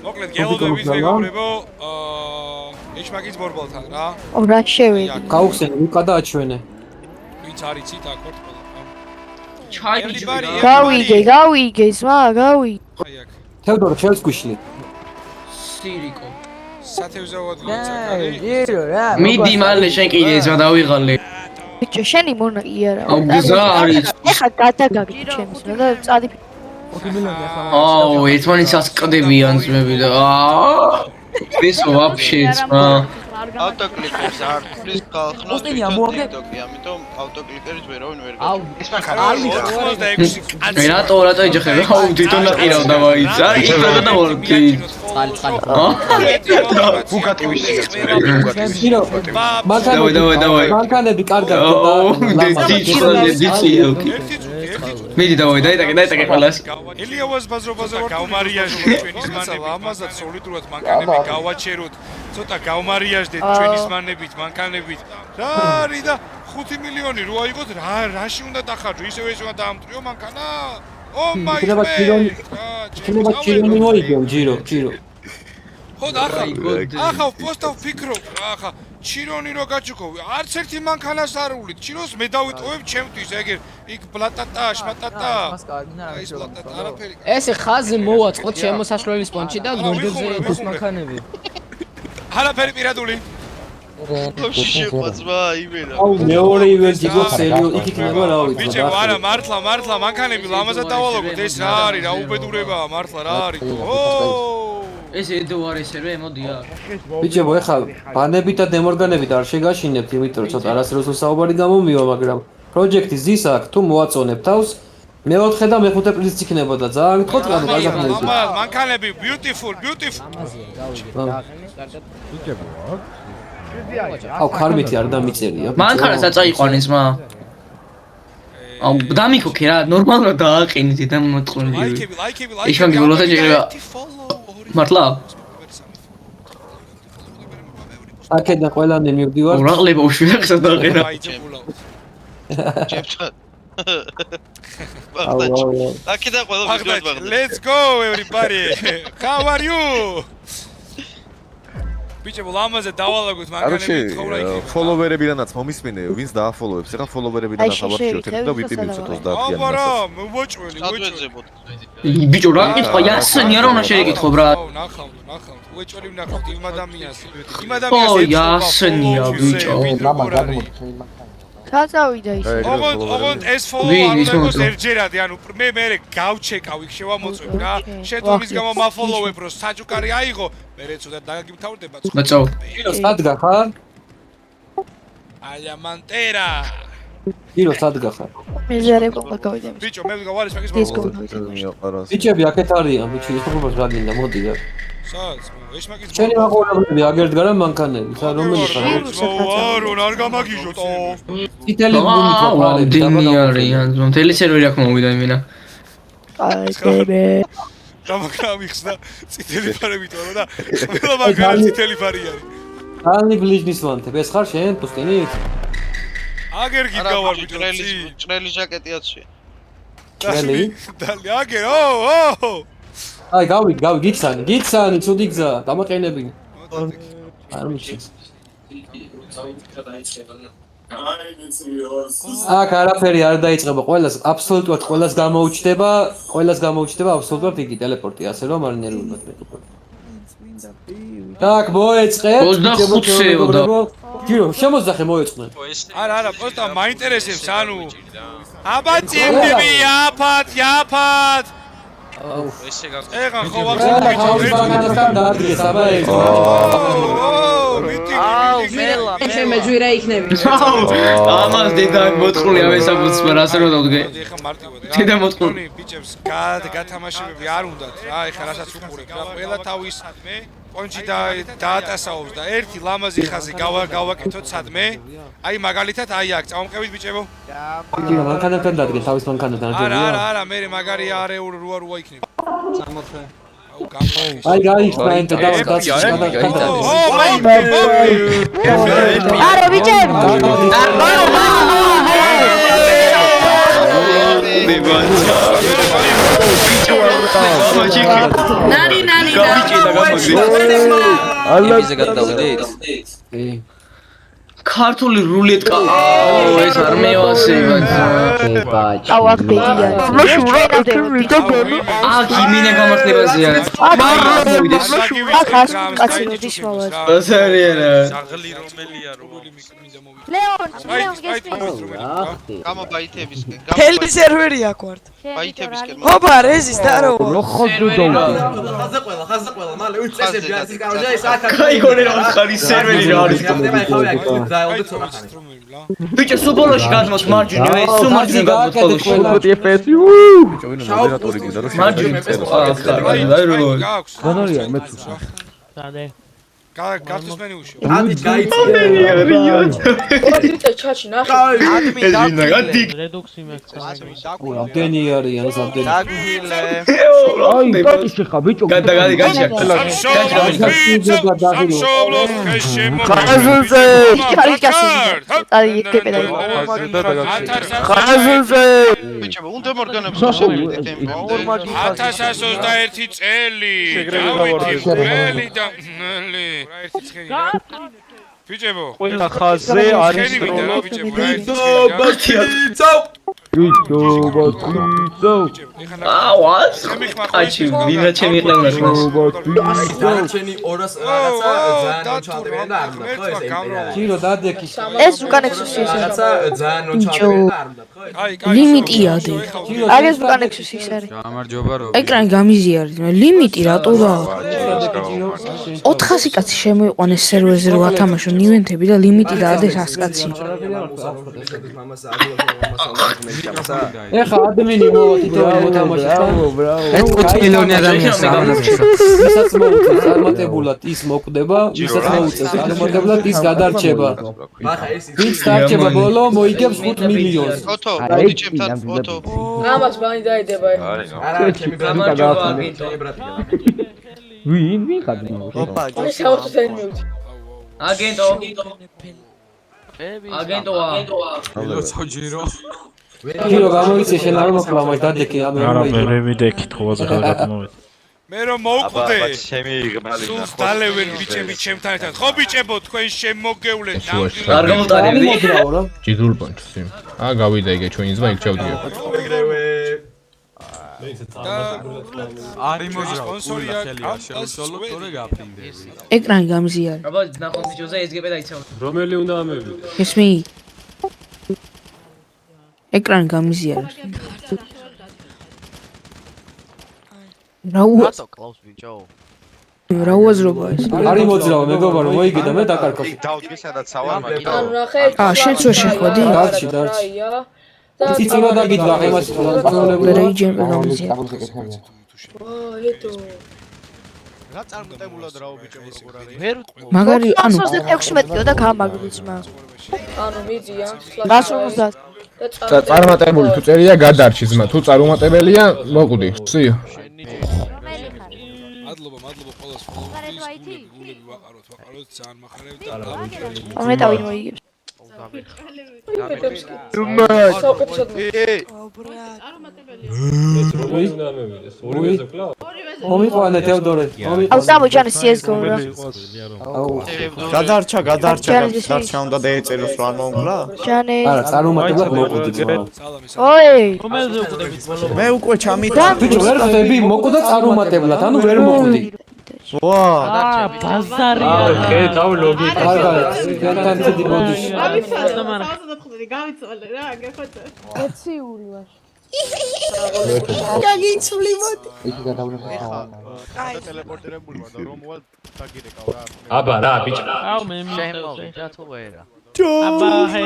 მოკლედ გელოდებით მეგობრებო, ეშმაკის ბორბალთან რა. რა შევედი. გაუხსენ უკა და აჩვენე. ვინც არიცით აქ ვართ ყველა. გავიგე, ზმა, გავიგე. აი აქ. თევდორ ჩელს გუშლი. სირიკო. სათევზაო ადგილიც აქ არის. ირო რა. მიდი მალე შენ კიდე ზმა დავიღალე. ბიჭო, შენი მონა იარა. აუ გზა არის. ეხა გადაგაგდი ჩემს და წადი. 5 მილიონი ახლა. აუ ერთმანეთს ასკდებიან ძმები და ეს ვაფშე ძმა. ავტოკლიკერს არ ფრის ხალხმა TikTok-ი, ამიტომ ავტოკლიკერს ვერავინ ვერ აუ ეს მანქანა 86 რატო ეჯახები? აუ თვითონ აყირავდა მაინც. აი იქნება და ვორკი. ბუგატივის ირო მანქანები კარგად მიდი დავაი დაიტაკე ყველას. ელიავას ბაზრობაზე ვარ გავმარიაჟდეთ ჩვენის მანებით, ამასაც სოლიდურად მანქანები გავაჩეროთ. ცოტა გავმარიაჟდეთ ჩვენის მანებით, მანქანებით. რა არის და 5 მილიონი რო აიღოთ, რაში უნდა დახარჯო? ისევ ეს უნდა დაამტვრიო მანქანა? ო მაი იქნება ჩირონი მოიგო ჯირო. ხო და ახლა პოსტავ ფიქრობ რა ახლა ჩირონი რო გაჩუქო არც ერთი მანქანას არ უვლით ჩიროს მე დავიტოვებ ჩემთვის ეგერ იქ ბლატატა შმატატა ეს ბლატატა არაფერი ესე ხაზი მოვაწყოთ შემოსაშლელის პონჩი და გორდებზე ეს მანქანები. არაფერი პირადული შეყვაცვა იმენა აუ მეორე ივენტი გოცელიო იქ იქნება რა ვიცი. ბიჭო არა მართლა მანქანები ლამაზად დავალოგოთ ეს რა არის რა უბედურებაა მართლა რა არის ო ეს ედო არის ერე მოდია. ბიჭებო ეხლა ბანებით და დემორგანებით არ შეგაშინებთ იმიტომ რომ ცოტა არასდროს საუბარი გამომივა მაგრამ პროექტი ზის აქ თუ მოაწონებ თავს მე-4 და მე-5 პრიზიც იქნებოდა ძალიან გთხოვთ რა გაგახმარებით. მანქანები beautiful აუ ქარმითი არ დამიწერია. მანქანას აწაიყვანეს მა. აუ დამიქოქე რა ნორმალურად დააყენით და მოწყონდი. ლაიქები ეშმაკი ბოლოს ეჭირება. მართლა? აქედან ყველანი მივდივარ. ურაღლება უშვიახსა დააყენა. ჯებთან აუ აქედან ყველა ვიდეოს ბაღდა Let's go everybody how are you ბიჭებო ლამაზე დავალაგოთ მანქანები თხოვნა იქ ფოლოვერებიდანაც მომისმენეო ვინც დააფოლოვებს ეხლა ფოლოვერებიდანაც ავარჩიოთ და ვიპიმივცოთ 30-იანი აბარა მოვაჭველი ბიჭო რა კითხვა იასენი არა უნდა შეეკითხო ბრა ნახავთ უეჭველი ვნახავთ იმ ადამიანს ო იასენია ბიჭო გაწავიდა ის. ოღონდ ეს follow არ უნდა იყოს ერთჯერადი, ანუ მე გავჩეკავ იქ შევამოწვევ რა. შენ თომის გამო მაფოლოვებ რომ საჭუკარი აიღო, მე ცუდად დაგიმთავრდება. მაწავ. ირო სადგა ხარ? ალია მანტერა. ირო სადგა ხარ? მეზერებობა გავიდა. ბიჭო მე ვიგავარის მაგის მოყარას ბიჭები აქეთ არიან, ბიჭი ის პრობლემას რა გინდა, მოდი რა. სადაც? ეშმაკის შენი მაყურებლები აგერდგარა მანქანები, სა რომელი ხარ? ვარო, არ გამაგიჟოთ. წითელი გუნით ვაყურებ, დინი არიან, მთელი სერვერი აქ მოვიდა იმენა. აიდებე. გამახსნა წითელი ფარებით ვარო და ყველა მაგარი წითელი ფარი არის. ალი ბლიჟნის ვანთებ, ეს ხარ შენ პუსტინი? აგერ გიგავარ ბიჭო. ჭრელი ჟაკეტიაც შე დალი აგერ ო აი გავი გიცანი ცუდი გზა დამაყენები არ მიჩნევს აქ არაფერი არ დაიწყება ყველას აბსოლუტურად ყველას გამოუჩდება აბსოლუტურად იგი ტელეპორტი ასე რომ არ ნერვიულად так მოეწყე 25-ეო და ჯირო შემოძახე მოეწყნენ არა პოსტა მაინტერესებს ანუ აბა წიმდები იაფად ესე გაკეთე. ეხა ხო ვახსენე დაადგეს აბა ეს. მე მეძვირა იქნები. ამას დედა მოწყული ამესაბუთს რას რო დავდგე. ეხა მარტივად რა. დედა მოწყული. ბიჭებს გათამაშებები არ უნდათ რა. ეხა რასაც უყურებ რა. ყველა თავის პონჩი დაატასაობს და ერთი ლამაზი ხაზი გავაკეთოთ სადმე. აი მაგალითად აი აქ წამომყევით ბიჭებო. ირო მანქანებთან დადგენ თავის მანქანებთან არა მე მაგარი არეულ რუა იქნება. 60. აი გაიხსნა და დავდაცი არა ბიჭები ნანი გამიჭედა გადავდით. ქართული რულეტკა. აუ ეს არ მევასება. აუ აქ ბედი არის. აქ იმინე გამართლებაზე არის. აქ კაცი როდის მოვა. ბაზარიერა. საღლი რომელია რო ლეონ გესმის. გამო ბაითებისკენ თელი სერვერი აქ ვართ. ბაითებისკენ ოპა რეზის დარო ხაზა ყველა მალე უწესები არის გავჟა ის აქ კაიგონე რა ხარი სერვერი რა არის ბიჭო სუბოლოში გადმოს მარჯვნივ ეს სუ მარჯვნივ გადმოს ხოლოში მოდერატორი გინდა რომ გონორია მეცუს სადე კარტუსმენი უშო ადი გაიწია ჩაჩი ნახე რედუქსი მექცა ამდენი არიან ამდენი დაგვილე აი კარტი შეხა ბიჭო გადაგადი გაჩია ხაზულზე აი იკებედა ხაზულზე ბიჭო უნდა მორგანებს შევიდეთ ტემპი 1021 წელი დავით ველი და ნელი ბიჭებო ყველა ხაზე არის აუას აჩი ვინა ჩემი ყლევნა დარჩენი 200 რაღაცა ძალიან ჩავდებიან და არ უნდა ხო ეს ჯირო დადექის ეს უკან ექსუსი ეს რაღაცა ძალიან ჩავდებიან და არ უნდა ხო ლიმიტია დე აი ეს უკან ექსუსი ეს არის გამარჯობა რო ეკრანი გამიზიარეთ მე ლიმიტი რატო რა 400 კაცი შემოიყვანეს სერვერზე რომ ათამაშო ნივენთები და ლიმიტი დაადეს 100 კაცი ეხა ადმინი მოვათითო მოთამაშე ეს 5 მილიონი ადამიანს ისაც მოუწევს წარმატებულად ის მოკვდება ისაც მოუწევს წარმატებულად ის გადარჩება ვინც დარჩება ბოლო მოიგებს 5 მილიონს ოტო მოდი ჩემთან ოტო ამას მაინც დაიდება არა ჩემი გამარჯობა აგენტო ვინ ხარდი ოპა შევწენ მივდი აგენტო აგენტოა ჯირო ჯირო გამოიცე შენ არ მოხლა მას დადექი ამ არა მე მიდექი თხოვაზე ხალხად მოვედი მე რომ მოვკვდე სულს დალევენ ბიჭები ჩემთან ერთად ხო ბიჭებო თქვენ შემოგევლეთ ნამდვილად არ გამოტარებდი ჯიდულ პონჩი აა გავიდა იგე ჩვენი ზმა იქ ჩავდიო არის სპონსორია შეუშალოთ თორე გაფრინდე ეკრანი გამიზიარეთ აბა ნახოთ ბიჭოზე ეს გეპე დაიცავ რომელი უნდა ამევიდე ესმი ეკრანი გამიზიარეთ რატო კლავს ბიჭო რა უაზრობა ეს არის მოძრავ მეგობარო მოიგე და მე დაკარგავ დავდგე სადაც სავარ მაგით ანუ ნახე შენც ვერ შეხვედი დარჩი ციციმა დაგიძვა იმას რეიჯენ გამიზიარეთ ეტო რა წარმოტებულად რაო ბიჭო როგორ არის მაგარი ანუ 26 მეტრიო და გამაგრიძმა ანუ მიდია 150 და წარმატებული თუ წერია გადარჩი ზმა თუ წარუმატებელია მოკვდი სიო მადლობა ყველას გულები ვაყაროთ ძალიან მახარებთ და ამეტავი მოიგებს მომიყვანე თევდორე აუ გამოჩანე CS:GO რა გადარჩა უნდა დაეწეროს რა მომგლა ჩანე არა წარუმატებლად მოკვდი ოი მე უკვე ჩამიდა ბიჭო ვერ ხდები მოკვდა წარუმატებლად ანუ ვერ მოკვდი ვა ბაზარია ხე თავ ლოგიკა კარგად კენთან ცდი მოდის გავიცვალე რა გეხოთე ეციული ვარ გაგიცვლი მოდი იქ გადავნა აი ტელეპორტირებული ვარ და რომ ვალ დაგირეკავ რა აბა რა ბიჭო აუ მე შემოვიდა თუ ვერა აბა ჰე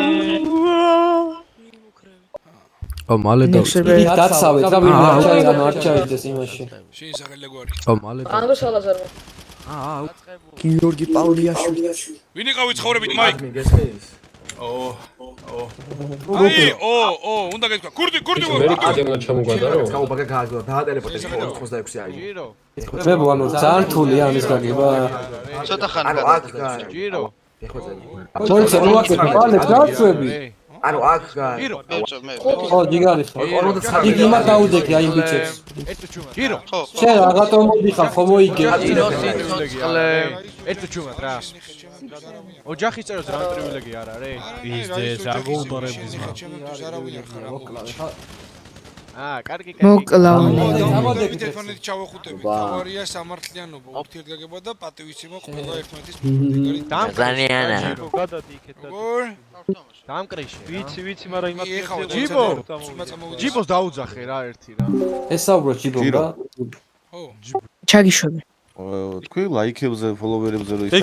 ო მალე და იქ დაცავეთ რა ვინ არ ჩაიდეს იმაში შენი სახელი გვარი ო მალე და ანდრო სალაზარო გიორგი პავლიაშვილი ვინ იყავი ცხოვრებით მაიკ აი უნდა გეთქვა კურდი მე კიდევ ჩამოგადა რომ გაუბაგა გააგო და ტელეპორტი 26 აი ჯირო ძმებო ანუ ძალიან რთულია ამის გაგება ცოტა ხანი გადაგა ჯირო თორე მოაკეთე პალე გაწვევი ანუ აქ ხო ჯიგარი ხარ იგი იმას დაუდექი აი იმ ბიჭებს შენ რაღაცა მოდიხარ ხო მოიგე ერთი ჩუმად რა ოჯახის წეროს რა პრივილეგია არ არის ის აგულდორების კარგი მოკლავნე ტელეფონით ჩავახუტებით ავარია სამართლიანობა ურთიერთგაგება და პატივისცემა ყველა ერთმანეთის მიმართ ზანიანა გადადი იქეთ დამკრიში ვიცი მაგრამ იმათ ჯიბოს დაუძახე რა ერთი რა ეს საუბრობ ჯიბომ რა ჩაგიშვები თქვი ლაიქებზე, ფოლოვერებზე რო იგ